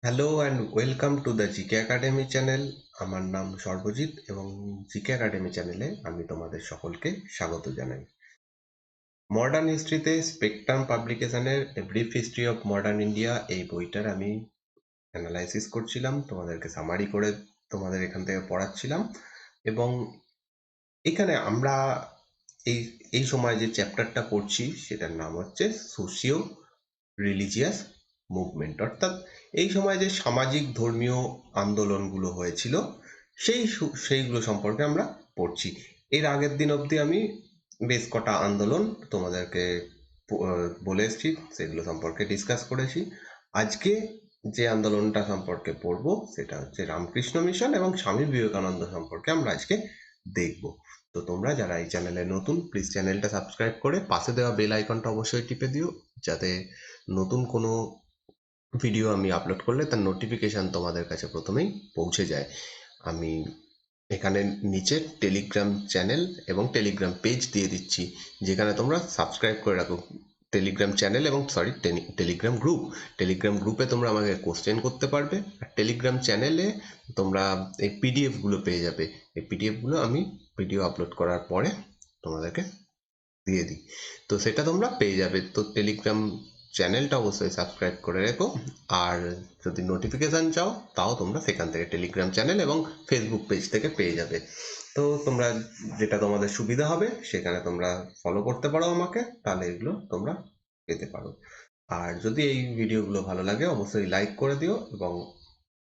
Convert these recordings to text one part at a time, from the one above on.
Hello and welcome to the GK academy channel. আমার নাম সর্বজিৎ এবং জিকে একাডেমি চ্যানেলে আমি তোমাদের সকলকে স্বাগত জানাই। মডার্ন হিস্ট্রিতে স্পেকট্রাম পাবলিকেশনের a brief history of modern India এই বইটার আমি অ্যানালাইসিস করছিলাম, তোমাদেরকে সামারি করে তোমাদের এখান থেকে পড়াচ্ছিলাম। এবং এখানে আমরা এই এই সময় যে চ্যাপ্টারটা পড়ছি সেটার নাম হচ্ছে সোশিও রিলিজিয়াস মুভমেন্ট, অর্থাৎ এই সময় যে সামাজিক ধর্মীয় আন্দোলনগুলো হয়েছিল সেইগুলো সম্পর্কে আমরা পড়ছি। এর আগের দিন অবধি আমি বেশ কটা আন্দোলন তোমাদেরকে বলে এসেছি, সেগুলো সম্পর্কে ডিসকাস করেছি। আজকে যে আন্দোলনটা সম্পর্কে পড়বো সেটা হচ্ছে রামকৃষ্ণ মিশন এবং স্বামী বিবেকানন্দ সম্পর্কে আমরা আজকে দেখব। তো তোমরা যারা এই চ্যানেলে নতুন, প্লিজ চ্যানেলটা সাবস্ক্রাইব করে পাশে দেওয়া বেল আইকনটা অবশ্যই টিপে দিও, যাতে নতুন কোনো ভিডিও আমি আপলোড করলে তার নোটিফিকেশান তোমাদের কাছে প্রথমেই পৌঁছে যায়। আমি এখানে নিচে টেলিগ্রাম চ্যানেল এবং টেলিগ্রাম পেজ দিয়ে দিচ্ছি, যেখানে তোমরা সাবস্ক্রাইব করে রাখো। টেলিগ্রাম চ্যানেল এবং টেলিগ্রাম গ্রুপে তোমরা আমাকে কোশ্চেন করতে পারবে, আর টেলিগ্রাম চ্যানেলে তোমরা এই পিডিএফগুলো পেয়ে যাবে। এই পিডিএফগুলো আমি ভিডিও আপলোড করার পরে তোমাদেরকে দিয়ে দিই, তো সেটা তোমরা পেয়ে যাবে। তো টেলিগ্রাম চ্যানেলটা অবশ্যই সাবস্ক্রাইব করে রেখো, আর যদি নোটিফিকেশান চাও তাও তোমরা সেখান থেকে টেলিগ্রাম চ্যানেল এবং ফেসবুক পেজ থেকে পেয়ে যাবে। তো তোমরা যেটা তোমাদের সুবিধা হবে সেখানে তোমরা ফলো করতে পারো আমাকে, তাহলে এগুলো তোমরা পেতে পারো। আর যদি এই ভিডিওগুলো ভালো লাগে অবশ্যই লাইক করে দিও, এবং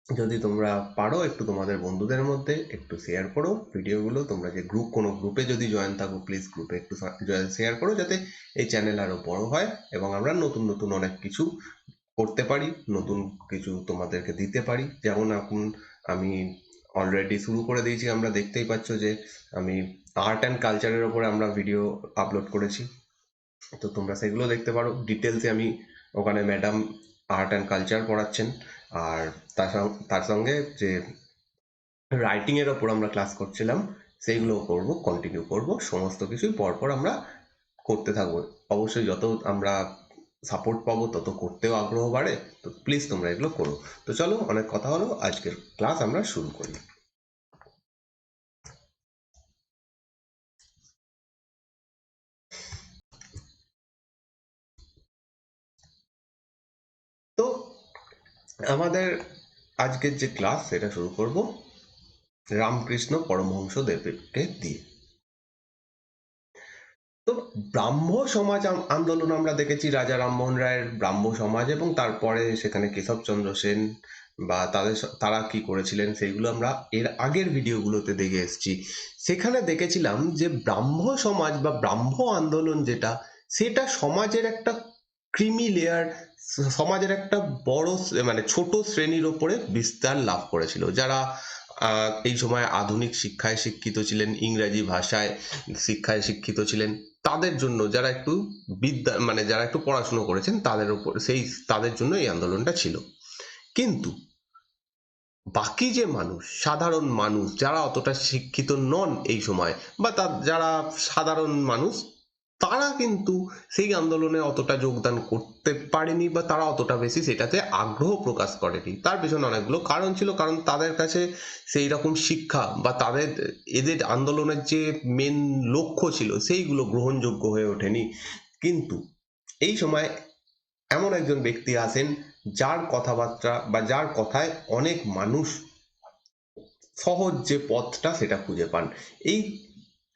যদি তোমরা পারো একটু তোমাদের বন্ধুদের মধ্যে একটু শেয়ার করো ভিডিওগুলো। তোমরা যে কোনো গ্রুপে যদি জয়েন থাকো, প্লিজ গ্রুপে একটু শেয়ার করো, যাতে এই চ্যানেল আরো বড় হয় এবং আমরা নতুন নতুন অনেক কিছু করতে পারি, নতুন কিছু তোমাদেরকে দিতে পারি। যেমন এখন আমি অলরেডি শুরু করে দিয়েছি, আমরা দেখতেই পাচ্ছ যে আমি আর্ট অ্যান্ড কালচারের ওপরে আমরা ভিডিও আপলোড করেছি, তো তোমরা সেগুলো দেখতে পারো। ডিটেলসে আমি ওখানে ম্যাডাম আর্ট অ্যান্ড কালচার পড়াচ্ছেন, আর তার সঙ্গে যে রাইটিংয়ের ওপর আমরা ক্লাস করছিলাম সেইগুলো কন্টিনিউ করব। সমস্ত কিছুই পরপর আমরা করতে থাকবো। অবশ্যই যত আমরা সাপোর্ট পাবো তত করতেও আগ্রহ বাড়ে, তো প্লিজ তোমরা এগুলো করো। তো চলো, অনেক কথা হলো, আজকের ক্লাস আমরা শুরু করি। তো আমাদের আজকের যে ক্লাস সেটা শুরু করব রামকৃষ্ণ পরমহংস দেবকে দিয়ে। তো ব্রাহ্ম সমাজ আন্দোলন আমরা দেখেছি রাজা রামমোহন রায়ের ব্রাহ্ম সমাজ, এবং তারপরে সেখানে কেশবচন্দ্র সেন বা তারা কি করেছিলেন সেইগুলো আমরা এর আগের ভিডিওগুলোতে দেখে এসেছি। সেখানে দেখেছিলাম যে ব্রাহ্ম সমাজ বা ব্রাহ্ম আন্দোলন যেটা, সেটা সমাজের একটা ক্রিমি লেয়ার, সমাজের একটা বড় মানে ছোট শ্রেণীর ওপরে বিস্তার লাভ করেছিল, যারা এই সময় আধুনিক শিক্ষায় শিক্ষিত ছিলেন, ইংরাজি ভাষায় শিক্ষায় শিক্ষিত ছিলেন, তাদের জন্য, যারা একটু বিদ্যা মানে যারা একটু পড়াশুনো করেছেন তাদের উপর তাদের জন্য এই আন্দোলনটা ছিল। কিন্তু বাকি যে মানুষ, সাধারণ মানুষ যারা অতটা শিক্ষিত নন এই সময়, বা যারা সাধারণ মানুষ, তারা কিন্তু সেই আন্দোলনে অতটা যোগদান করতে পারেনি, বা তারা অতটা বেশি সেটাতে আগ্রহ প্রকাশ করেনি। তার পেছনে অনেকগুলো কারণ ছিল, কারণ তাদের কাছে সেই রকম শিক্ষা বা এদের আন্দোলনের যে মেন লক্ষ্য ছিল সেইগুলো গ্রহণযোগ্য হয়ে ওঠেনি। কিন্তু এই সময় এমন একজন ব্যক্তি আসেন, যার কথাবার্তা বা যার কথায় অনেক মানুষ সহজ যে পথটা সেটা খুঁজে পান। এই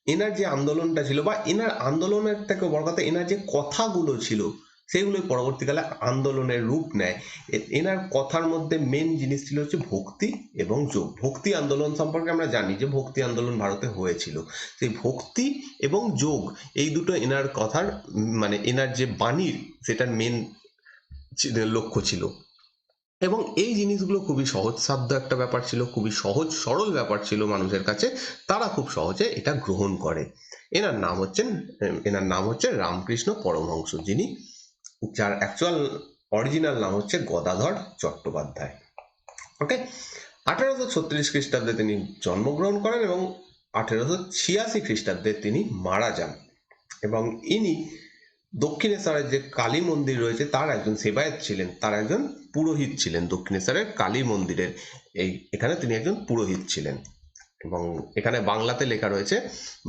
এনার যে আন্দোলনটা ছিল, বা এনার আন্দোলনের থেকে বড় কথা এনার যে কথাগুলো ছিল, সেগুলোই পরবর্তীকালে আন্দোলনের রূপ নেয়। এনার কথার মধ্যে মেন জিনিস ছিল হচ্ছে ভক্তি এবং যোগ। ভক্তি আন্দোলন সম্পর্কে আমরা জানি যে ভক্তি আন্দোলন ভারতে হয়েছিল, সেই ভক্তি এবং যোগ এই দুটো এনার কথার মানে এনার যে বাণীর সেটার মেন লক্ষ্য ছিল। এবং এই জিনিসগুলো খুবই সহজসাধ্য একটা ব্যাপার ছিল, খুবই সহজ সরল ব্যাপার ছিল মানুষের কাছে, তারা খুব সহজে এটা গ্রহণ করে। এনার নাম হচ্ছে রামকৃষ্ণ পরমহংস, যার অ্যাকচুয়াল অরিজিনাল নাম হচ্ছে গদাধর চট্টোপাধ্যায়। ওকে, 1836 খ্রিস্টাব্দে তিনি জন্মগ্রহণ করেন এবং 1886 খ্রিস্টাব্দে তিনি মারা যান। এবং ইনি দক্ষিণেশ্বরের যে কালী মন্দির রয়েছে তার একজন সেবায়েত ছিলেন, তার একজন পুরোহিত ছিলেন দক্ষিণেশ্বরের কালী মন্দিরের। এখানে তিনি একজন পুরোহিত ছিলেন। এবং এখানে বাংলাতে লেখা রয়েছে,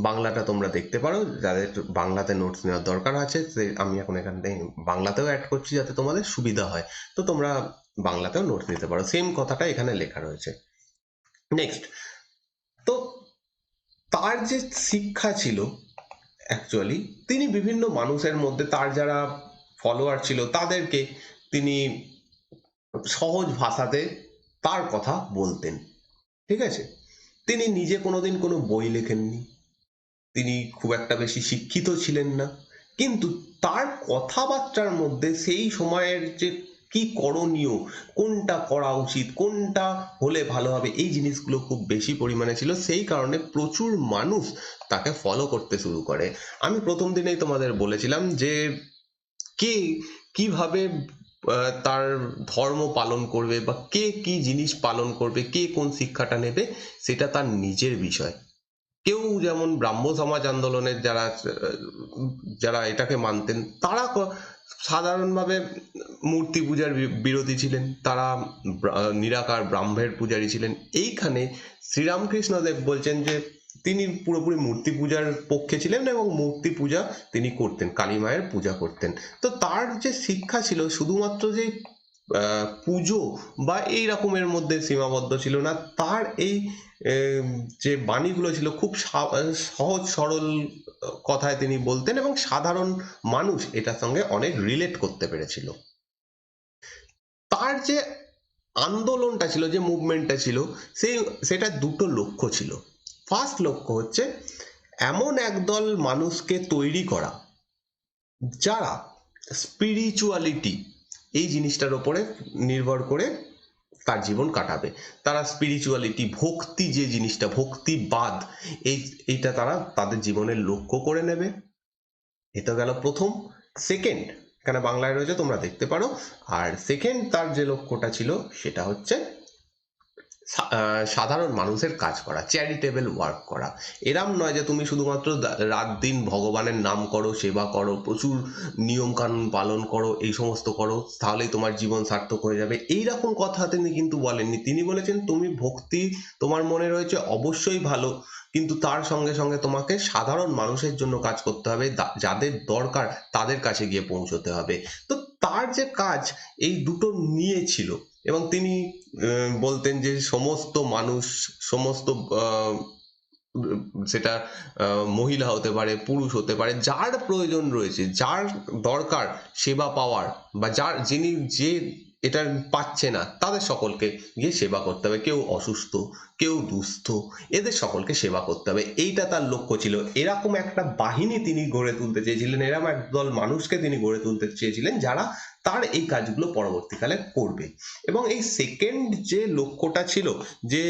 বাংলাটা তোমরা দেখতে পারো, যাদের বাংলাতে নোটস নেওয়ার দরকার আছে আমি এখন এখানে বাংলাতেও অ্যাড করছি যাতে তোমাদের সুবিধা হয়, তো তোমরা বাংলাতেও নোটস নিতে পারো, সেম কথাটা এখানে লেখা রয়েছে। নেক্সট, তো তার যে শিক্ষা ছিল অ্যাকচুয়ালি, তিনি বিভিন্ন মানুষের মধ্যে তার যারা ফলোয়ার ছিল তাদেরকে তিনি সহজ ভাষাতে তার কথা বলতেন, ঠিক আছে। তিনি নিজে কোনোদিন কোনো বই লেখেননি, তিনি খুব একটা বেশি শিক্ষিত ছিলেন না, কিন্তু তার কথাবার্তার মধ্যে সেই সময়ের যে কি করণীয়, কোনটা করা উচিত, কোনটা হলে ভালো হবে, এই জিনিসগুলো খুব বেশি পরিমাণে ছিল। সেই কারণে প্রচুর মানুষ তাকে ফলো করতে শুরু করে। আমি প্রথম দিনেই তোমাদের বলেছিলাম যে কে কিভাবে তার ধর্ম পালন করবে বা কে কি জিনিস পালন করবে, কে কোন শিক্ষাটা নেবে, সেটা তার নিজের বিষয়। কেউ যেমন ব্রাহ্ম সমাজ আন্দোলনের যারা যারা এটাকে মানতেন, তারা সাধারণভাবে মূর্তি পূজার বিরোধী ছিলেন, তারা নিরাকার ব্রাহ্মের পূজারী ছিলেন। এইখানে শ্রীরামকৃষ্ণদেব বলছেন যে তিনি পুরোপুরি মূর্তি পূজার পক্ষে ছিলেন এবং মূর্তি পূজা তিনি করতেন, কালী মায়ের পূজা করতেন। তো তার যে শিক্ষা ছিল শুধুমাত্র যে পুজো বা এই রকমের মধ্যে সীমাবদ্ধ ছিল না, তার এই যে বাণীগুলো ছিল খুব সহজ সরল কথায় তিনি বলতেন এবং সাধারণ মানুষ এটার সঙ্গে অনেক রিলেট করতে পেরেছিল। তার যে আন্দোলনটা ছিল, যে মুভমেন্টটা ছিল, সেটা দুটো লক্ষ্য ছিল। ফার্স্ট লক্ষ্য হচ্ছে এমন একদল মানুষকে তৈরি করা যারা স্পিরিচুয়ালিটি এই জিনিসটার উপরে নির্ভর করে তার জীবন কাটাবে। তারা স্পিরিচুয়ালিটি, ভক্তি, যে জিনিসটা ভক্তিবাদ, এইটা তারা তাদের জীবনের লক্ষ্য করে নেবে। এটা গেল প্রথম। সেকেন্ড, এখানে বাংলায় রয়েছে তোমরা দেখতে পারো। আর সেকেন্ড তার যে লক্ষ্যটা ছিল সেটা হচ্ছে সাধারণ মানুষের কাজ করা, চ্যারিটেবল ওয়ার্ক করা। এরম নয় যে তুমি শুধুমাত্র রাত দিন ভগবানের নাম করো, সেবা করো, প্রচুর নিয়ম কানুন পালন করো, এই সমস্ত করো, তাহলেই তোমার জীবন সার্থক হয়ে যাবে, এইরকম কথা তিনি কিন্তু বলেননি। তিনি বলেছেন তুমি ভক্তি তোমার মনে রয়েছে অবশ্যই ভালো, কিন্তু তার সঙ্গে সঙ্গে তোমাকে সাধারণ মানুষের জন্য কাজ করতে হবে, যাদের দরকার তাদের কাছে গিয়ে পৌঁছতে হবে। তো তার যে কাজ এই দুটো নিয়ে ছিল। এবং তিনি বলতেন যে সমস্ত মানুষ, সমস্ত সেটা মহিলা হতে পারে, পুরুষ হতে পারে, যার প্রয়োজন রয়েছে, যার দরকার সেবা পাওয়ার, বা যিনি যে এটা পাচ্ছে না, তাদের সকলকে গিয়ে সেবা করতে হবে। কেউ অসুস্থ, কেউ দুস্থ, এদের সকলকে সেবা করতে হবে, এইটা তার লক্ষ্য ছিল। এরকম একটা বাহিনী তিনি গড়ে তুলতে চেয়েছিলেন, এরকম একদল মানুষকে তিনি গড়ে তুলতে চেয়েছিলেন যারা তার এই কাজগুলো পরবর্তীকালে করবে। এবং এই সেকেন্ড যে লক্ষ্যটা ছিল, যে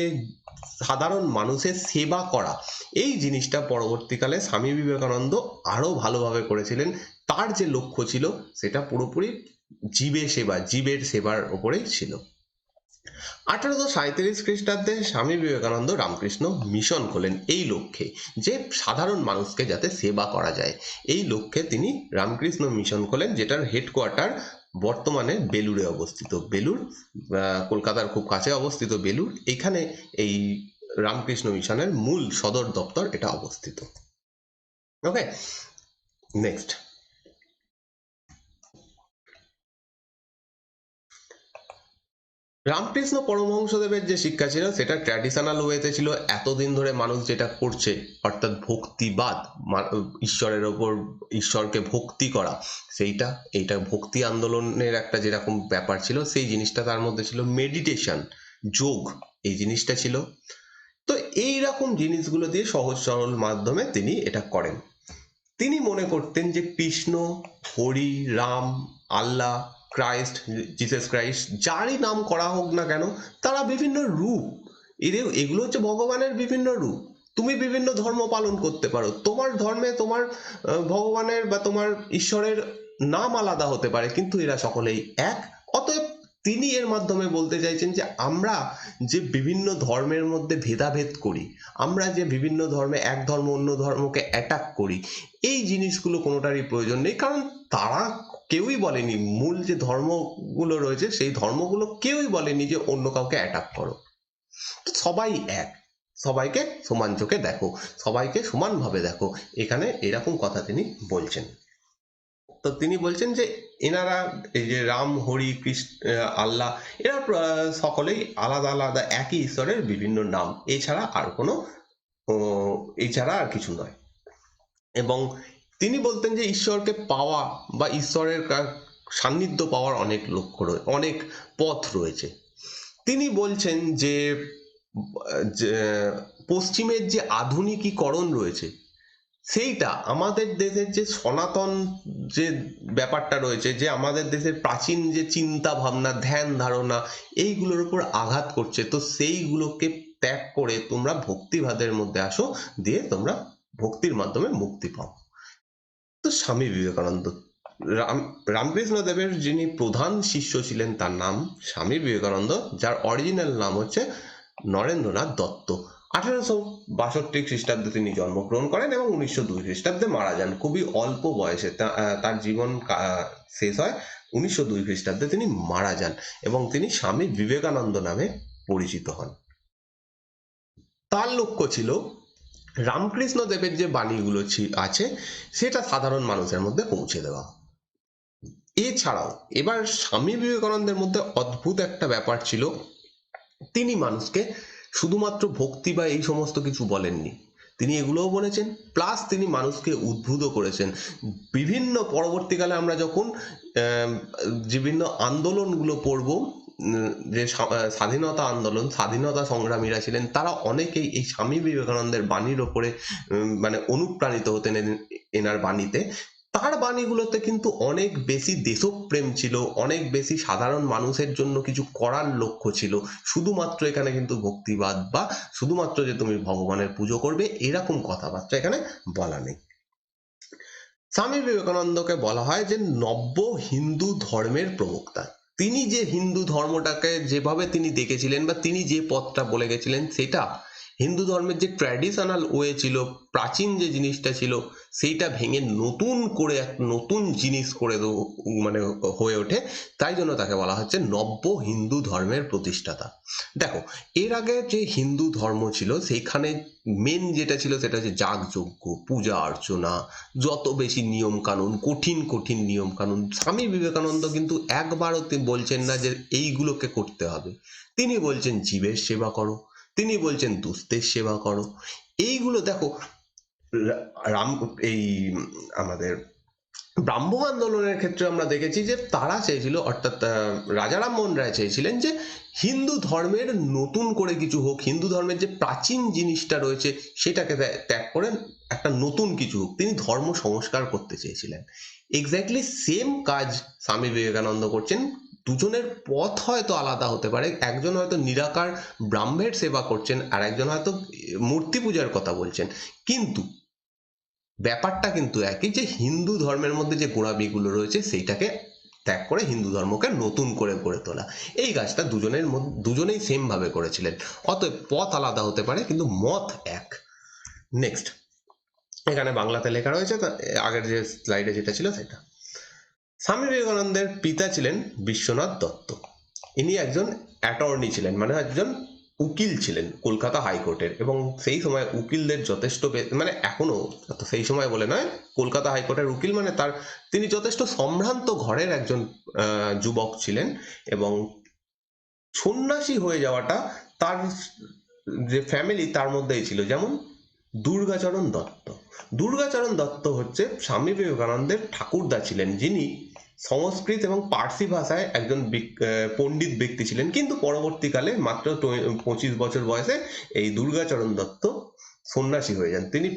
সাধারণ মানুষের সেবা করা, এই জিনিসটা পরবর্তীকালে স্বামী বিবেকানন্দ আরো ভালোভাবে করেছিলেন। তার যে লক্ষ্য ছিল সেটা পুরোপুরি জীবের সেবার উপরেই ছিল। 1837 খ্রিস্টাব্দে স্বামী বিবেকানন্দ রামকৃষ্ণ মিশন খোলেন এই লক্ষ্যে, যে সাধারণ মানুষকে যাতে সেবা করা যায়, এই লক্ষ্যে তিনি রামকৃষ্ণ মিশন খোলেন, যেটার হেডকোয়ার্টার বর্তমানে বেলুড়ে অবস্থিত। বেলুড় কলকাতার খুব কাছে অবস্থিত বেলুড়, এখানে এই রামকৃষ্ণ মিশনের মূল সদর দপ্তর এটা অবস্থিত। ওকে, নেক্সট। রামকৃষ্ণ পরমহংসদেবের যে শিক্ষা ছিল সেটা ট্র্যাডিশনাল ওয়েতে ছিল। এতদিন ধরে মানুষ যেটা করছে, অর্থাৎ ভক্তিবাদ, ঈশ্বরের ওপর, ঈশ্বরকে ভক্তি করা, এইটা ভক্তি আন্দোলনের একটা যেরকম ব্যাপার ছিল, সেই জিনিসটা তার মধ্যে ছিল। মেডিটেশন, যোগ, এই জিনিসটা ছিল। তো এই রকম জিনিসগুলো দিয়ে সহজ সরল মাধ্যমে তিনি এটা করেন। তিনি মনে করতেন যে কৃষ্ণ, হরি, রাম, আল্লাহ, ক্রাইস্ট, জিসাস ক্রাইস্ট, যারই নাম করা হোক না কেন, তারা বিভিন্ন রূপ। এগুলো হচ্ছে ভগবানের বিভিন্ন রূপ। তুমি বিভিন্ন ধর্ম পালন করতে পারো, তোমার ধর্মে তোমার ভগবানের বা তোমার ঈশ্বরের নাম আলাদা হতে পারে, কিন্তু এরা সকলেই এক। অতএব তিনি এর মাধ্যমে বলতে চাইছেন যে আমরা যে বিভিন্ন ধর্মের মধ্যে ভেদাভেদ করি, আমরা যে বিভিন্ন ধর্মে এক ধর্ম অন্য ধর্মকে অ্যাটাক করি, এই জিনিসগুলো কোনোটারই প্রয়োজন নেই। কারণ তারা কেউই বলেনি, মূল যে ধর্মগুলো রয়েছে সেই ধর্মগুলো কেউই বলেনি যে অন্য কাউকে অ্যাটাক করো। তো সবাই এক, সবাইকে সমান চোখে দেখো, সবাইকে সমানভাবে দেখো, এখানে এরকম কথা তিনি বলছেন। তো তিনি বলছেন যে এনারা এই যে রাম, হরি, কৃষ্ণ, আল্লাহ, এরা সকলেই আলাদা আলাদা একই ঈশ্বরের বিভিন্ন নাম, এছাড়া আর কোনো এছাড়া আর কিছু নয়। এবং তিনি বলতেন যে ঈশ্বরকে পাওয়া বা ঈশ্বরের সান্নিধ্য পাওয়ার অনেক লক্ষ্য রয়েছে, অনেক পথ রয়েছে। তিনি বলছেন যে পশ্চিমের যে আধুনিকীকরণ রয়েছে সেইটা আমাদের দেশের যে সনাতন যে ব্যাপারটা রয়েছে, যে আমাদের দেশের প্রাচীন যে চিন্তা ভাবনা, ধ্যান ধারণা, এইগুলোর উপর আঘাত করছে। তো সেইগুলোকে ত্যাগ করে তোমরা ভক্তিবাদের মধ্যে আসো, দিয়ে তোমরা ভক্তির মাধ্যমে মুক্তি পাও। তো স্বামী বিবেকানন্দ, রামকৃষ্ণ দেবের যিনি প্রধান শিষ্য ছিলেন তার নাম স্বামী বিবেকানন্দ, যার অরিজিনাল নাম হচ্ছে নরেন্দ্রনাথ দত্ত। 1862 খ্রিস্টাব্দে তিনি জন্মগ্রহণ করেন এবং 1902 খ্রিস্টাব্দে মারা যান। খুবই অল্প বয়সে তার জীবন শেষ হয়। 1902 খ্রিস্টাব্দে তিনি মারা যান এবং তিনি স্বামী বিবেকানন্দ নামে পরিচিত হন। তার লক্ষ্য ছিল রামকৃষ্ণ দেবের যে বাণীগুলো আছে সেটা সাধারণ মানুষের মধ্যে পৌঁছে দেওয়া। এছাড়াও এবার স্বামী বিবেকানন্দের মধ্যে অদ্ভুত একটা ব্যাপার ছিল, তিনি মানুষকে শুধুমাত্র ভক্তি বা এই সমস্ত কিছু বলেননি, তিনি এগুলোও বলেছেন, প্লাস তিনি মানুষকে উদ্বুদ্ধ করেছেন। বিভিন্ন পরবর্তীকালে আমরা যখন বিভিন্ন আন্দোলনগুলো পড়ব, যে স্বাধীনতা আন্দোলন, স্বাধীনতা সংগ্রামীরা ছিলেন, তারা অনেকেই এই স্বামী বিবেকানন্দের বাণীর ওপরে মানে অনুপ্রাণিত হতেন এনার বাণীতে। তার বাণীগুলোতে কিন্তু অনেক বেশি দেশপ্রেম ছিল, অনেক বেশি সাধারণ মানুষের জন্য কিছু করার লক্ষ্য ছিল। শুধুমাত্র এখানে কিন্তু ভক্তিবাদ বা শুধুমাত্র যে তুমি ভগবানের পুজো করবে এরকম কথাবার্তা এখানে বলা নেই। স্বামী বিবেকানন্দকে বলা হয় যে নব্য হিন্দু ধর্মের প্রবক্তা। তিনি যে হিন্দু ধর্মটাকে যেভাবে তিনি দেখেছিলেন বা তিনি যে পথটা বলে গেছিলেন, সেটা হিন্দু ধর্মের যে ট্র্যাডিশনাল ওয়ে ছিল, প্রাচীন যে জিনিসটা ছিল, সেইটা ভেঙে নতুন করে এক নতুন জিনিস করে মানে হয়ে ওঠে। তাই জন্য তাকে বলা হচ্ছে নব্য হিন্দু ধর্মের প্রতিষ্ঠাতা। দেখো, এর আগে যে হিন্দু ধর্ম ছিল সেইখানে মেন যেটা ছিল সেটা হচ্ছে যাগযজ্ঞ, পূজা অর্চনা, যত বেশি নিয়ম কানুন, কঠিন কঠিন নিয়ম কানুন। স্বামী বিবেকানন্দ কিন্তু একবারও বলছেন না যে এইগুলোকে করতে হবে। তিনি বলছেন জীবের সেবা করো, তিনি বলছেন দুস্থের সেবা করো। এইগুলো দেখো, রাম এই আমাদের ব্রাহ্ম আন্দোলনের ক্ষেত্রে আমরা দেখেছি যে তারা চেয়েছিল, অর্থাৎ রাজা রামমোহন রায় চেয়েছিলেন যে হিন্দু ধর্মের নতুন করে কিছু হোক, হিন্দু ধর্মের যে প্রাচীন জিনিসটা রয়েছে সেটাকে ত্যাগ করে একটা নতুন কিছু হোক। তিনি ধর্ম সংস্কার করতে চেয়েছিলেন। এক্স্যাক্টলি সেম কাজ স্বামী বিবেকানন্দ করছেন। দুজনের পথ হয়তো আলাদা হতে পারে, একজন হয়তো নিরাকার ব্রাহ্মের সেবা করছেন আর একজন হয়তো মূর্তি পূজার কথা বলছেন, কিন্তু ব্যাপারটা কিন্তু একই, যে হিন্দু ধর্মের মধ্যে যে গোড়ামিগুলো রয়েছে সেইটাকে ত্যাগ করে হিন্দু ধর্মকে নতুন করে গড়ে তোলা। এই কাজটা দুজনেই সেম ভাবে করেছিলেন। অতএব পথ আলাদা হতে পারে কিন্তু মত এক। নেক্সট, এখানে বাংলাতে লেখা রয়েছে, আগের যে স্লাইডে যেটা ছিল সেটা। স্বামী বিবেকানন্দের পিতা ছিলেন বিশ্বনাথ দত্ত। ইনি একজন অ্যাটর্নি ছিলেন, মানে একজন উকিল ছিলেন কলকাতা হাইকোর্টের। এবং সেই সময় উকিলদের যথেষ্ট, মানে এখনো, সেই সময় বলে নয়, কলকাতা হাইকোর্টের উকিল মানে তিনি যথেষ্ট সম্ভ্রান্ত ঘরের একজন যুবক ছিলেন। এবং সন্ন্যাসী হয়ে যাওয়াটা তার যে ফ্যামিলি তার মধ্যেই ছিল। যেমন দুর্গাচরণ দত্ত। দুর্গাচরণ দত্ত হচ্ছে স্বামী বিবেকানন্দের ঠাকুরদা ছিলেন, যিনি সংস্কৃত এবং পার্সি ভাষায় একজন পণ্ডিত ব্যক্তি ছিলেন। কিন্তু পরবর্তীকালে মাত্র 25 বছর বয়সে এই দুর্গাচরণ দত্ত সন্ন্যাসী হয়ে যান। তিনি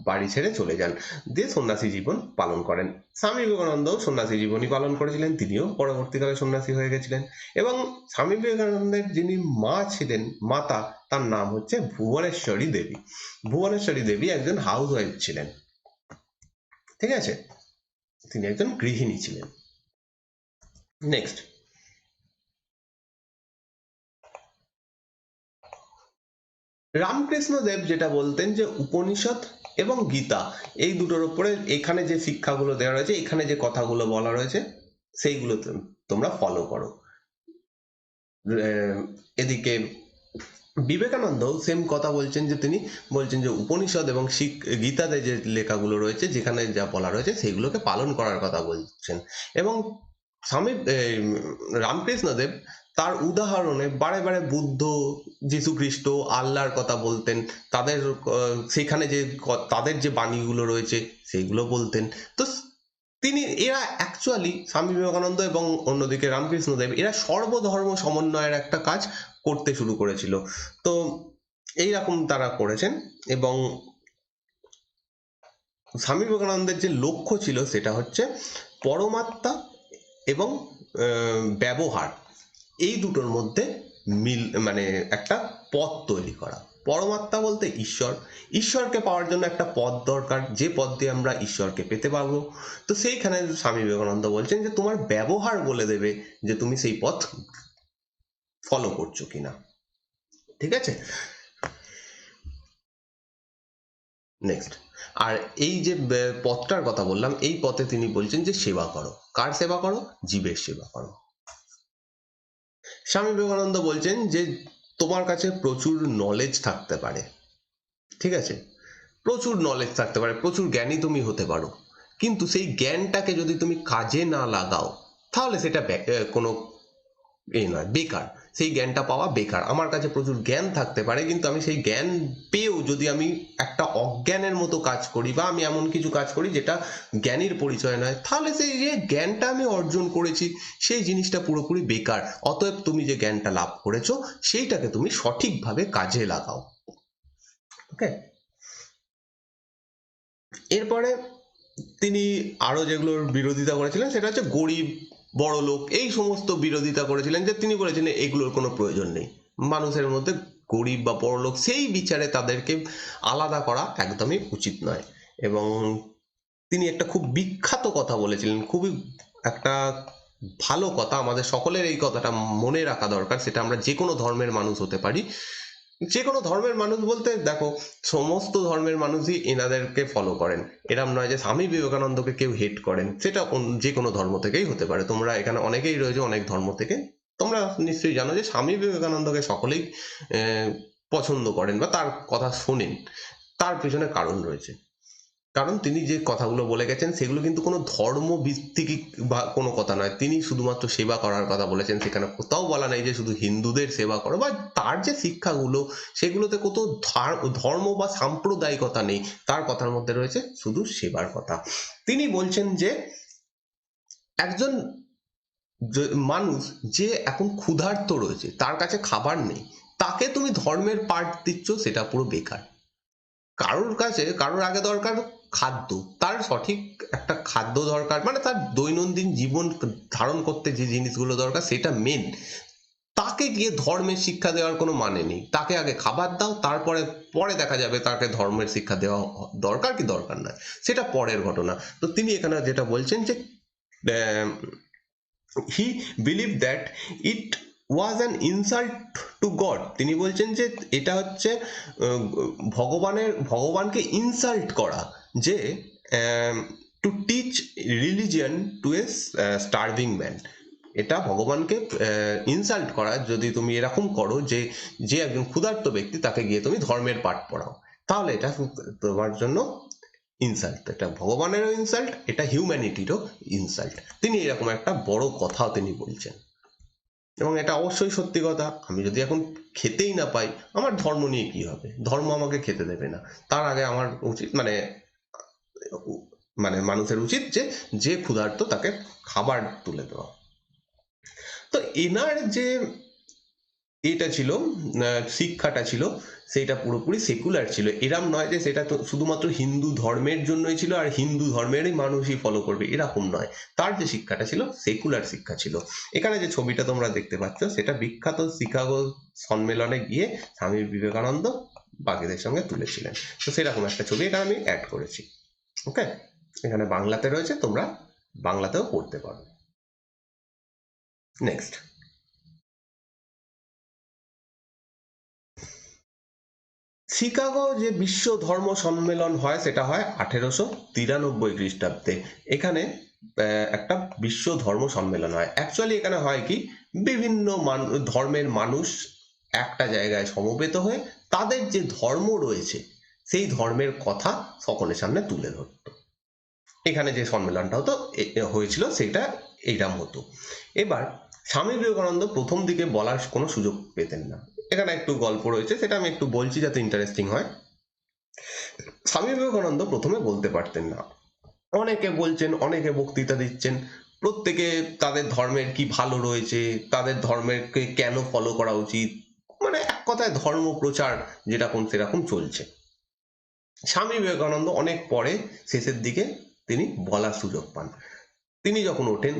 বাড়ি ছেড়ে চলে যান, দিয়ে সন্ন্যাসী জীবন পালন করেন। স্বামী বিবেকানন্দও সন্ন্যাসী জীবনই পালন করেছিলেন, তিনিও পরবর্তীকালে সন্ন্যাসী হয়ে গেছিলেন। এবং স্বামী বিবেকানন্দের যিনি মা ছিলেন, মাতা, তার নাম হচ্ছে ভুবনেশ্বরী দেবী। ভুবনেশ্বরী দেবী একজন হাউস ওয়াইফ ছিলেন, ঠিক আছে, তিনি একজন গৃহিণী ছিলেন। নেক্সট, রামকৃষ্ণ দেব যেটা বলতেন যে উপনিষদ এবং গীতা, এই দুটোর উপরে এখানে যে শিক্ষাগুলো দেওয়া রয়েছে, এখানে যে কথাগুলো বলা রয়েছে, সেইগুলো তোমরা ফলো করো। এদিকে বিবেকানন্দ সেম কথা বলছেন, যে তিনি বলছেন যে উপনিষদ এবং গীতাতে যে লেখাগুলো রয়েছে, যেখানে যা বলা রয়েছে সেইগুলোকে পালন করার কথা বলছেন। এবং স্বামী রামকৃষ্ণদেব তার উদাহরণে বারে বারে বুদ্ধ, যীশু খ্রিস্ট, আল্লাহর কথা বলতেন, তাদের সেখানে যে তাদের যে বাণীগুলো রয়েছে সেইগুলো বলতেন। তো এরা অ্যাকচুয়ালি স্বামী বিবেকানন্দ এবং অন্যদিকে রামকৃষ্ণদেব এরা সর্বধর্ম সমন্বয়ের একটা কাজ করতে শুরু করেছিল। তো এইরকম তারা করেছেন। এবং স্বামী বিবেকানন্দের যে লক্ষ্য ছিল সেটা হচ্ছে পরমাত্মা এবং ব্যবহার, এই দুটোর মধ্যে মানে একটা পথ তৈরি করা। পরমাত্মা বলতে ঈশ্বর, ঈশ্বরকে পাওয়ার জন্য একটা পথ দরকার, যে পথ দিয়ে আমরা ঈশ্বরকে পেতে পারবো। তো সেইখানে স্বামী বিবেকানন্দ বলছেন যে তোমার ব্যবহার বলে দেবে যে তুমি সেই পথ ফলো করছো কিনা। ঠিক আছে, নেক্সট। আর এই যে পথটার কথা বললাম, এই পথে তিনি বলছেন যে সেবা করো। কার সেবা করো? জীবের সেবা করো। স্বামী বিবেকানন্দ বলছেন যে তোমার কাছে প্রচুর নলেজ থাকতে পারে, ঠিক আছে, প্রচুর নলেজ থাকতে পারে, প্রচুর জ্ঞানী তুমি হতে পারো, কিন্তু সেই জ্ঞানটাকে যদি তুমি কাজে না লাগাও তাহলে সেটা কোনো নয়, বেকার। সেই জ্ঞানটা পাওয়া বেকার। আমার কাছে প্রচুর জ্ঞান থাকতে পারে, কিন্তু আমি সেই জ্ঞান পেয়েও যদি আমি একটা অজ্ঞানের মতো কাজ করি, বা আমি এমন কিছু কাজ করি যেটা জ্ঞানীর পরিচয় নয়, তাহলে সেই যে জ্ঞানটা আমি অর্জন করেছি সেই জিনিসটা পুরোপুরি বেকার। অতএব তুমি যে জ্ঞানটা লাভ করেছো সেইটাকে তুমি সঠিকভাবে কাজে লাগাও। ওকে, এরপরে তিনি আরো যেগুলোর বিরোধিতা করেছিলেন সেটা হচ্ছে গরিব, বড় লোক, এই সমস্ত বিরোধিতা করেছিলেন। যে তিনি বলেছিলেন এগুলোর কোনো প্রয়োজন নেই, মানুষের মধ্যে গরিব বা বড় লোক সেই বিচারে তাদেরকে আলাদা করা একদমই উচিত নয়। এবং তিনি একটা খুব বিখ্যাত কথা বলেছিলেন, খুবই একটা ভালো কথা, আমাদের সকলের এই কথাটা মনে রাখা দরকার। সেটা আমরা যে কোনো ধর্মের মানুষ হতে পারি, যে কোনো ধর্মের মানুষ বলতে দেখো সমস্ত ধর্মের মানুষই এনাদেরকে ফলো করেন। এরম নয় যে স্বামী বিবেকানন্দকে কেউ হেট করেন, সেটা যে কোনো ধর্ম থেকেই হতে পারে। তোমরা এখানে অনেকেই রয়েছে অনেক ধর্ম থেকে, তোমরা নিশ্চয়ই জানো যে স্বামী বিবেকানন্দকে সকলেই পছন্দ করেন বা তার কথা শোনেন। তার পেছনে কারণ রয়েছে, কারণ তিনি যে কথাগুলো বলে গেছেন সেগুলো কিন্তু কোনো ধর্ম ভিত্তিক বা কোনো কথা নয়। তিনি শুধুমাত্র সেবা করার কথা বলেছেন, সেখানে কোথাও বলা নেই যে শুধু হিন্দুদের সেবা করো, বা তার যে শিক্ষাগুলো সেগুলোতে কোথাও ধর্ম বা সাম্প্রদায়িকতা নেই। তার কথার মধ্যে রয়েছে শুধু সেবার কথা। তিনি বলছেন যে একজন মানুষ যে এখন ক্ষুধার্ত রয়েছে, তার কাছে খাবার নেই, তাকে তুমি ধর্মের পাঠ দিচ্ছ, সেটা পুরো বেকার। কারোর কাছে, কারোর আগে দরকার খাদ্য, তার সঠিক একটা খাদ্য দরকার, মানে তার দৈনন্দিন জীবন ধারণ করতে যে জিনিসগুলো দরকার সেটা মেন। তাকে গিয়ে ধর্মের শিক্ষা দেওয়ার কোনো মানে নেই। তাকে আগে খাবার দাও, তারপরে পরে দেখা যাবে তাকে ধর্মের শিক্ষা দেওয়া দরকার কি দরকার নয়, সেটা পরের ঘটনা। তো তিনি এখানে যেটা বলছেন যে হি believe that it was an insult to god. তিনি বলছেন যে এটা হচ্ছে ভগবানকে ইনসাল্ট করা, যে to teach religion two A starving man. এটা ভগবানকে ইনসাল্ট করা যদি তুমি এরকম করো যে যে একজন ক্ষুধার্ত ব্যক্তি তাকে গিয়ে তুমি ধর্মের পাঠ পড়াও, তাহলে এটা তোমার জন্য ইনসাল্ট। এটা ভগবানেরও ইনসাল্ট, এটা হিউম্যানিটিরও ইনসাল্ট। তিনি এরকম একটা বড় কথা তিনি বলছেন, এবং এটা অবশ্যই সত্যি কথা। আমি যদি এখন খেতেই না পাই, আমার ধর্ম নিয়ে কি হবে? ধর্ম আমাকে খেতে দেবে না। তার আগে আমার উচিত মানে মানে মানুষের উচিত যে যে ক্ষুধার্ত তাকে খাবার তুলে দেওয়া। তো এনার যে এটা ছিল শিক্ষাটা ছিল, সেটা পুরোপুরি সেকুলার ছিল। এরম নয় যে সেটা তো শুধুমাত্র হিন্দু ধর্মের জন্যই ছিল আর হিন্দু ধর্মেরই মানুষই ফলো করবে, এরকম নয়। তার যে শিক্ষাটা ছিল সেকুলার শিক্ষা ছিল। এখানে যে ছবিটা তোমরা দেখতে পাচ্ছ সেটা বিখ্যাত শিকাগো সম্মেলনে গিয়ে স্বামী বিবেকানন্দ বাকিদের সঙ্গে তুলেছিলেন। তো সেরকম একটা ছবি এখানে আমি অ্যাড করেছি। ওকে, এখানে বাংলাতে রয়েছে, তোমরা বাংলাতেও পড়তে পারো। নেক্সট, শিকাগো যে বিশ্ব ধর্ম সম্মেলন হয় সেটা হয় 1893 খ্রিস্টাব্দে। এখানে একটা বিশ্ব ধর্ম সম্মেলন হয়। অ্যাকচুয়ালি এখানে হয় কি, বিভিন্ন ধর্মের মানুষ একটা জায়গায় সমবেত হয়ে তাদের যে ধর্ম রয়েছে সেই ধর্মের কথা সকলের সামনে তুলে ধরত। এখানে যে সম্মেলনটা হতো হয়েছিল সেটা এইরকম হতো। এবার স্বামী বিবেকানন্দ প্রথম দিকে বলার কোনো সুযোগ পেতেন না। এখানে একটু গল্প রয়েছে, সেটা আমি একটু বলছি যাতে ইন্টারেস্টিং হয়। স্বামী বিবেকানন্দ প্রথমে বলতে পারতেন না। অনেকে বলছেন, অনেকে বক্তৃতা দিচ্ছেন, প্রত্যেকে তাদের ধর্মের কি ভালো রয়েছে, তাদের ধর্মেরকে কেন ফলো করা উচিত, মানে এক কথায় ধর্ম প্রচার যেরকম সেরকম চলছে। স্বামী বিবেকানন্দ অনেক পরে শেষের দিকে তিনি বলার সুযোগ পান। তিনি যখন ওঠেন,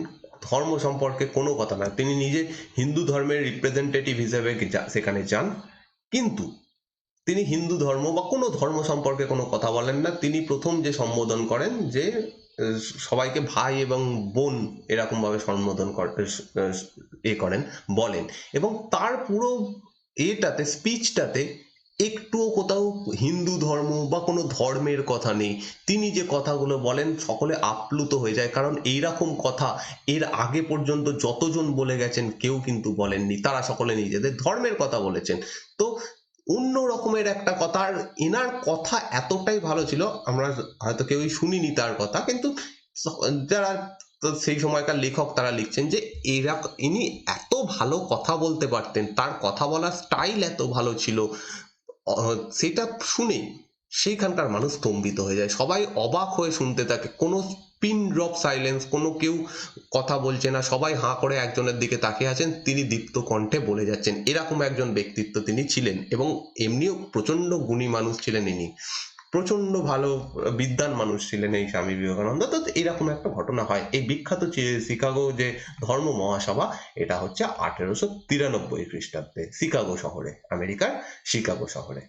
ধর্ম সম্পর্কে কোনো কথা না, তিনি নিজে হিন্দু ধর্মের রিপ্রেজেন্টেটিভ হিসেবে সেখানে যান, কিন্তু তিনি হিন্দু ধর্ম বা কোনো ধর্ম সম্পর্কে কোনো কথা বলেন না। তিনি প্রথম যে সম্বোধন করেন যে সবাইকে ভাই এবং বোন এরকম ভাবে সম্বোধন করেন, বলেন, এবং তার পুরো স্পিচটাতে একটুও কোথাও হিন্দু ধর্ম বা কোনো ধর্মের কথা নেই। তিনি যে কথাগুলো বলেন সকলে আপ্লুত হয়ে যায়, কারণ এইরকম কথা এর আগে পর্যন্ত যতজন বলে গেছেন কেউ কিন্তু বলেননি। তারা সকলে নিজেদের ধর্মের কথা বলেছেন। তো অন্য রকমের একটা কথা, আর এনার কথা এতটাই ভালো ছিল, আমরা হয়তো কেউই শুনিনি তার কথা, কিন্তু যারা সেই সময়কার লেখক তারা লিখছেন যে ইনি এত ভালো কথা বলতে পারতেন, তার কথা বলার স্টাইল এত ভালো ছিল, সেটা শুনে সেইখানকার মানুষ স্তম্ভিত হয়ে যায়, সবাই অবাক হয়ে শুনতে থাকে। কোনো পিন ড্রপ সাইলেন্স, কোনো কেউ কথা বলছে না, সবাই হাঁ করে একজনের দিকে তাকিয়ে আছেন, তিনি দীপ্ত কণ্ঠে বলে যাচ্ছেন। এরকম একজন ব্যক্তিত্ব তিনি ছিলেন, এবং এমনিও প্রচন্ড গুণী মানুষ ছিলেন ইনি, প্রচন্ড ভালো বিদ্বান মানুষ ছিলেন এই স্বামী বিবেকানন্দ। তো এরকম একটা ঘটনা হয়। এই বিখ্যাত শিকাগো যে ধর্ম মহাসভা, এটা হচ্ছে 1893 খ্রিস্টাব্দে শিকাগো শহরে, আমেরিকার শিকাগো শহরে।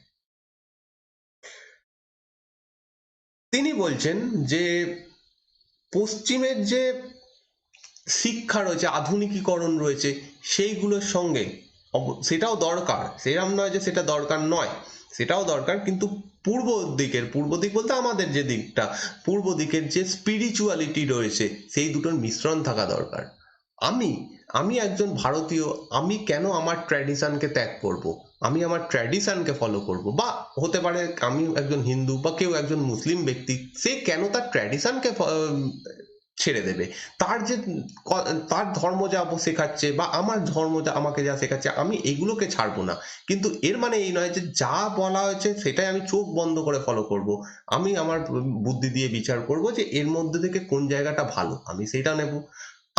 তিনি বলছেন যে পশ্চিমের যে শিক্ষা রয়েছে, আধুনিকীকরণ রয়েছে, সেইগুলোর সঙ্গে সেটাও দরকার, সেরকম নয় যে সেটা দরকার নয়, সেটাও দরকার, কিন্তু পূর্ব দিক বলতে আমাদের যে দিকটা, পূর্ব দিকের যে স্পিরিচুয়ালিটি রয়েছে সেই দুটোর মিশ্রণ থাকা দরকার। আমি আমি একজন ভারতীয়, আমি কেন আমার ট্র্যাডিশনকে ত্যাগ করব? আমি আমার ট্র্যাডিশনকে ফলো করব। বা হতে পারে আমি একজন হিন্দু বা কেউ একজন মুসলিম ব্যক্তি, সে কেন তার ট্র্যাডিশনকে ছেড়ে দেবে? তার যে তার ধর্ম যা শেখাচ্ছে বা আমার ধর্ম যা আমাকে যা শেখাচ্ছে, আমি এগুলোকে ছাড়বো না। কিন্তু এর মানে এই নয় যে যা বলা হয়েছে সেটাই আমি চোখ বন্ধ করে ফলো করব। আমি আমার বুদ্ধি দিয়ে বিচার করব যে এর মধ্যে থেকে কোন জায়গাটা ভালো, আমি সেটা নেব।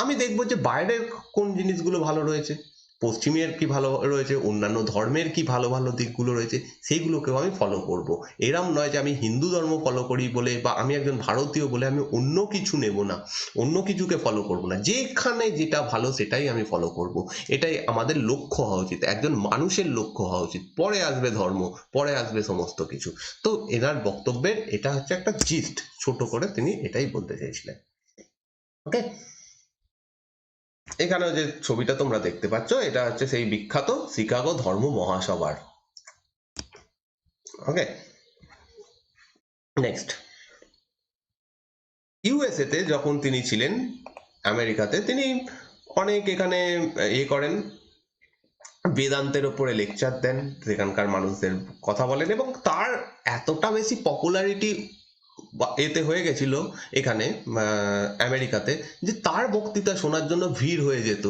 আমি দেখব যে বাইরের কোন জিনিসগুলো ভালো রয়েছে, পশ্চিমের কি ভালো রয়েছে, অন্যান্য ধর্মের কি ভালো ভালো দিকগুলো রয়েছে, সেইগুলোকেও আমি ফলো করব। এরম নয় যে আমি হিন্দু ধর্ম ফলো করি বলে বা আমি একজন ভারতীয় বলে আমি অন্য কিছু নেব না, অন্য কিছুকে ফলো করব না, যেখানে যেটা ভালো সেটাই আমি ফলো করব। এটাই আমাদের লক্ষ্য হওয়া উচিত, একজন মানুষের লক্ষ্য হওয়া উচিত। পরে আসবে ধর্ম, পরে আসবে সমস্ত কিছু। তো এনার বক্তব্যের এটা হচ্ছে একটা জিস্ট, ছোট করে তিনি এটাই বলতে চেয়েছিলেন। ওকে, এখানে যে ছবিটা তোমরা দেখতে পাচ্ছ, এটা হচ্ছে সেই বিখ্যাত শিকাগো ধর্ম মহাসভার। ওকে, নেক্সট, ইউএসএ তে যখন তিনি ছিলেন, আমেরিকাতে তিনি অনেক এখানে করেন, বেদান্তের উপরে লেকচার দেন, সেখানকার মানুষদের কথা বলেন, এবং তার এতটা বেশি পপুলারিটি এতে হয়ে গেছিল এখানে আমেরিকাতে, যে তার বক্তৃতা শোনার জন্য ভিড় হয়ে যেত,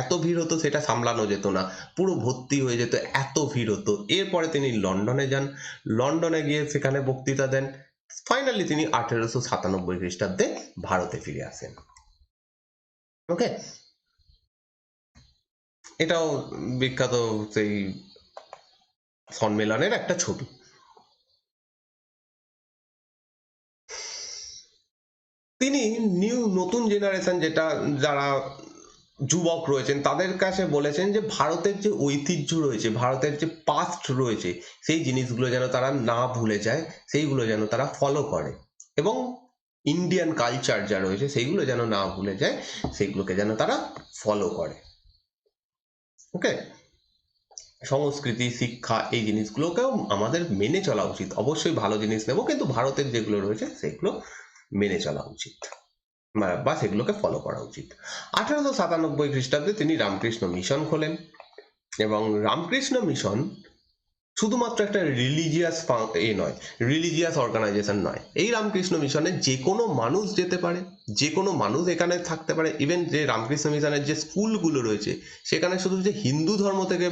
এত ভিড় হতো সেটা সামলানো যেত না, পুরো ভর্তি হয়ে যেত, এত ভিড় হতো। এরপরে তিনি লন্ডনে যান, লন্ডনে গিয়ে সেখানে বক্তৃতা দেন। ফাইনালি তিনি 1897 খ্রিস্টাব্দে ভারতে ফিরে আসেন। ওকে, এটাও বিখ্যাত সেই সম্মেলনের একটা ছবি। তিনি নতুন জেনারেশন, যারা যুবক রয়েছেন তাদের কাছে বলেছেন যে ভারতের যে ঐতিহ্য রয়েছে, ভারতের যে পাস্ট রয়েছে, সেই জিনিসগুলো যেন তারা না ভুলে যায়, সেইগুলো যেন তারা ফলো করে, এবং ইন্ডিয়ান কালচার যা রয়েছে সেইগুলো যেন না ভুলে যায়, সেইগুলোকে যেন তারা ফলো করে। ওকে, সংস্কৃতি, শিক্ষা, এই জিনিসগুলোকেও আমাদের মেনে চলা উচিত। অবশ্যই ভালো জিনিস নেব, কিন্তু ভারতের যেগুলো রয়েছে সেগুলো মেনে চলা উচিত। বা সেগুলোকে ফলো করা উচিত। 1897 খ্রিস্টাব্দে তিনি রামকৃষ্ণ মিশন খোলেন এবং রামকৃষ্ণ মিশন শুধুমাত্র একটা রিলিজিয়াস অর্গানাইজেশন নয়। এই রামকৃষ্ণ মিশনে যে কোনো মানুষ যেতে পারে, যে কোনো মানুষ এখানে থাকতে পারে। ইভেন যে রামকৃষ্ণ মিশনের যে স্কুলগুলো রয়েছে সেখানে শুধু যে হিন্দু ধর্ম থেকে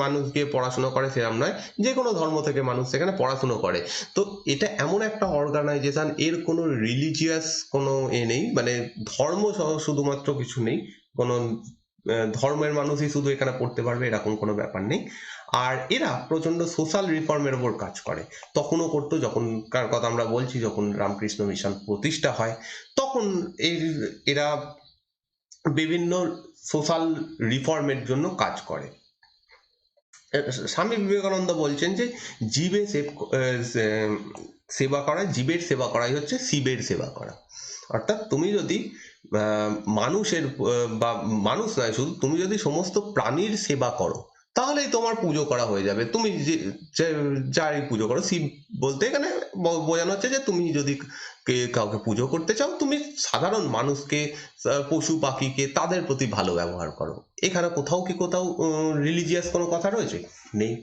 মানুষ গিয়ে পড়াশুনো করে সেরকম নয়, যে কোনো ধর্ম থেকে মানুষ সেখানে পড়াশুনো করে। তো এটা এমন একটা অর্গানাইজেশন, এর কোনো রিলিজিয়াস কোনো নেই, মানে ধর্ম সহ শুধুমাত্র কিছু নেই, কোনো ধর্মের মানুষই শুধু এখানে পড়তে পারবে এরকম কোনো ব্যাপার নেই। আর এরা প্রচন্ড সোশ্যাল রিফর্মের উপর কাজ করে। তখনও করতো, যখন কার কথা আমরা বলছি, যখন রামকৃষ্ণ মিশন প্রতিষ্ঠা হয় তখন এরা বিভিন্ন সোশ্যাল রিফর্মের জন্য কাজ করে। স্বামী বিবেকানন্দ বলছেন যে সেবা করা, জীবের সেবা করাই হচ্ছে শিবের সেবা করা। অর্থাৎ তুমি যদি মানুষের বা মানুষ নয় শুধু, তুমি যদি সমস্ত প্রাণীর সেবা করো তাহলেই তোমার পুজো করা হয়ে যাবে। তুমি যারই পুজো করো, শিব বলতে এখানে বোঝানো হচ্ছে যে তুমি যদি কাউকে পুজো করতে চাও, তুমি সাধারণ মানুষকে, পশু পাখিকে, তাদের প্রতি ভালো ব্যবহার করো। এখানে কোথাও রিলিজিয়াস কোনো কথা রয়েছে? নেই।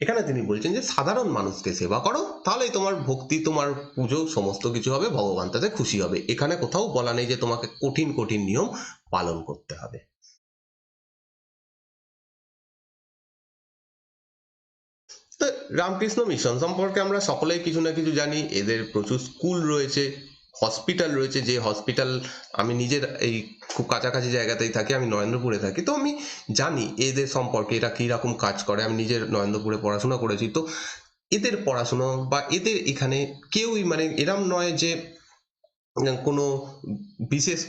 এখানে তিনি বলছেন যে সাধারণ মানুষকে সেবা করো, তাহলেই তোমার ভক্তি, তোমার পুজো, সমস্ত কিছু হবে, ভগবান তাতে খুশি হবে। এখানে কোথাও বলা নেই যে তোমাকে কঠিন কঠিন নিয়ম পালন করতে হবে। তো রামকৃষ্ণ মিশন সম্পর্কে আমরা সকলেই কিছু না কিছু জানি। এদের প্রচুর স্কুল রয়েছে, হসপিটাল রয়েছে, যে হসপিটাল আমি নিজের এই খুব কাছাকাছি জায়গাতেই থাকি, আমি নরেন্দ্রপুরে থাকি, তো আমি জানি এদের সম্পর্কে, এরা কী রকম কাজ করে। আমি নিজের নরেন্দ্রপুরে পড়াশোনা করেছি। তো এদের পড়াশুনো বা এদের এখানে কেউই, মানে এরম নয় যে কোনো বিশেষ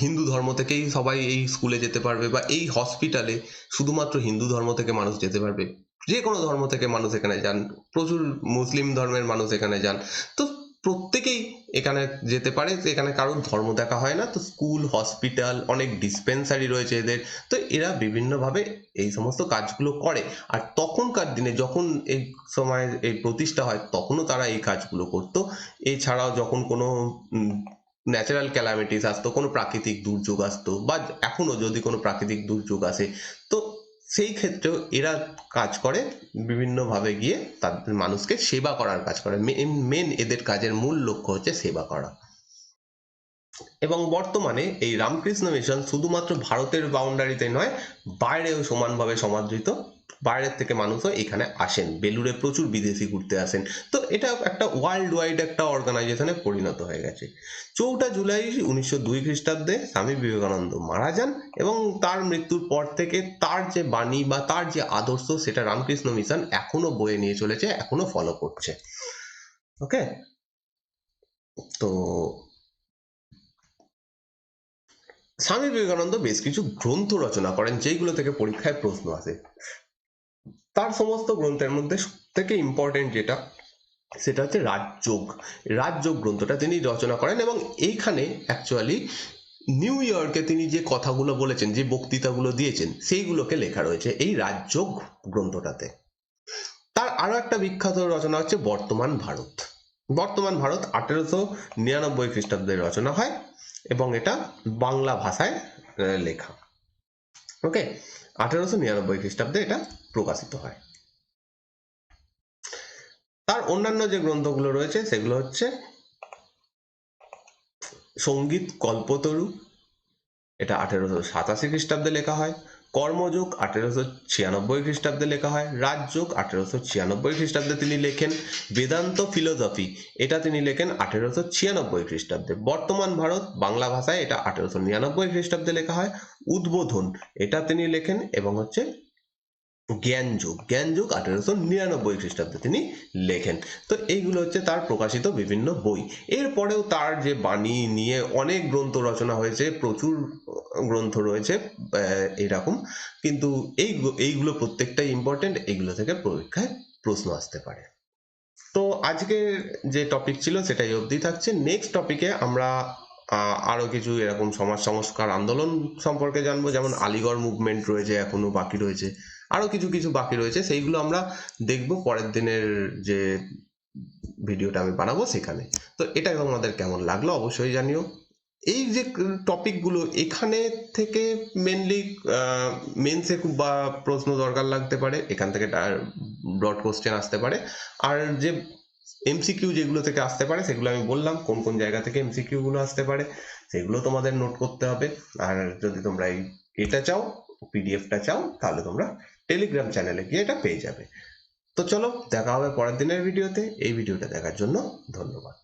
হিন্দু ধর্ম থেকেই সবাই এই স্কুলে যেতে পারবে বা এই হসপিটালে শুধুমাত্র হিন্দু ধর্ম থেকে মানুষ যেতে পারবে। যে কোনো ধর্ম থেকে মানুষ এখানে যান, প্রচুর মুসলিম ধর্মের মানুষ এখানে যান। তো প্রত্যেকেই এখানে যেতে পারে, এখানে কারোর ধর্ম দেখা হয় না। তো স্কুল, হসপিটাল, অনেক ডিসপেন্সারি রয়েছে এদের। তো এরা বিভিন্নভাবে এই সমস্ত কাজগুলো করে। আর তখনকার দিনে যখন এই সময় এই প্রতিষ্ঠা হয় তখনও তারা এই কাজগুলো করতো। এছাড়াও যখন কোনো ন্যাচারাল ক্যালামিটিস আসতো, কোনো প্রাকৃতিক দুর্যোগ আসতো, বা এখনো যদি কোনো প্রাকৃতিক দুর্যোগ আসে, তো সেই ক্ষেত্রেও এরা কাজ করে বিভিন্নভাবে গিয়ে তাদের মানুষকে সেবা করার কাজ করে। মেন এদের কাজের মূল লক্ষ্য হচ্ছে সেবা করা। এবং বর্তমানে এই রামকৃষ্ণ মিশন শুধুমাত্র ভারতের বাউন্ডারিতে নয়, বাইরেও সমানভাবে সমাদৃত। বাইরের থেকে মানুষও এখানে আসেন, বেলুড়ে প্রচুর বিদেশি ঘুরতে আসেন। তো এটা একটা ওয়ার্ল্ড ওয়াইড একটা অর্গানাইজেশনে পরিণত হয়ে গেছে। 4 জুলাই 1902 খ্রিস্টাব্দে স্বামী বিবেকানন্দ মারা যান এবং তার মৃত্যুর পর থেকে তার যে বাণী বা তার যে আদর্শ, সেটা রামকৃষ্ণ মিশন এখনো বয়ে নিয়ে চলেছে, এখনো ফলো করছে। ওকে, তো স্বামী বিবেকানন্দ বেশ কিছু গ্রন্থ রচনা করেন যেগুলো থেকে পরীক্ষায় প্রশ্ন আসে। তার সমস্ত গ্রন্থের মধ্যে সবথেকে ইম্পর্টেন্ট যেটা, সেটা হচ্ছে রাজযোগ। রাজযোগ গ্রন্থটা তিনি রচনা করেন এবং এইখানে অ্যাকচুয়ালি নিউ ইয়র্কে তিনি যে কথাগুলো বলেছেন, যে বক্তৃতাগুলো দিয়েছেন, সেইগুলোকে লেখা রয়েছে এই রাজযোগ গ্রন্থটাতে। তার আরো একটা বিখ্যাত রচনা হচ্ছে বর্তমান ভারত। বর্তমান ভারত 1899 খ্রিস্টাব্দে রচনা হয় এবং এটা বাংলা ভাষায় লেখা। ওকে, 1899 খ্রিস্টাব্দে এটা প্রকাশিত হয়। তার অন্যান্য যে গ্রন্থগুলো রয়েছে সেগুলো হচ্ছে সঙ্গীত কল্পতরু, এটা 1887 খ্রিস্টাব্দে লেখা হয়। কর্মযোগ 1896 খ্রিস্টাব্দে লেখা হয়। রাজযোগ 1896 খ্রিস্টাব্দে তিনি লেখেন। বেদান্ত ফিলোসফি, এটা তিনি লেখেন 1896 খ্রিস্টাব্দে। বর্তমান ভারত বাংলা ভাষায় এটা 1899 খ্রিস্টাব্দে লেখা হয়। উদ্বোধন, এটা তিনি লেখেন এবং হচ্ছে জ্ঞানযোগ, জ্ঞানযোগ 1899 খ্রিস্টাব্দে তিনি লেখেন। তো এইগুলো হচ্ছে তার প্রকাশিত বিভিন্ন বই। এরপরেও তার যে বাণী নিয়ে অনেক গ্রন্থ রচনা হয়েছে, প্রচুর গ্রন্থ রয়েছে এরকম। কিন্তু এইগুলো প্রত্যেকটাই ইম্পর্টেন্ট, এইগুলো থেকে পরীক্ষায় প্রশ্ন আসতে পারে। তো আজকের যে টপিক ছিল সেটাই অবধি থাকছে। নেক্সট টপিকে আমরা আরো কিছু এরকম সমাজ সংস্কার আন্দোলন সম্পর্কে জানবো, যেমন আলিগড় মুভমেন্ট রয়েছে, এখনো বাকি রয়েছে, আরো কিছু কিছু বাকি রয়েছে, সেইগুলো আমরা দেখবো পরের দিনের যে ভিডিওটা আমি বানাবো সেখানে। তো এটা তোমাদের কেমন লাগলো অবশ্যই জানিও। এই যে টপিকগুলো এখানে থেকে মেনলি মেন্সে বা প্রশ্ন দরকার লাগতে পারে, এখান থেকে ব্রড কোশ্চেন আসতে পারে। আর যে এমসিকিউ যেগুলো থেকে আসতে পারে সেগুলো আমি বললাম কোন কোন জায়গা থেকে এমসিকিউ গুলো আসতে পারে, সেগুলো তোমাদের নোট করতে হবে। আর যদি তোমরা এটা চাও, পিডিএফটা চাও, তাহলে তোমরা টেলিগ্রাম চ্যানেলে গিয়ে এটা পেয়ে যাবে। তো চলো দেখা হবে পরের দিনের ভিডিওতে। এই ভিডিওটা দেখার জন্য ধন্যবাদ।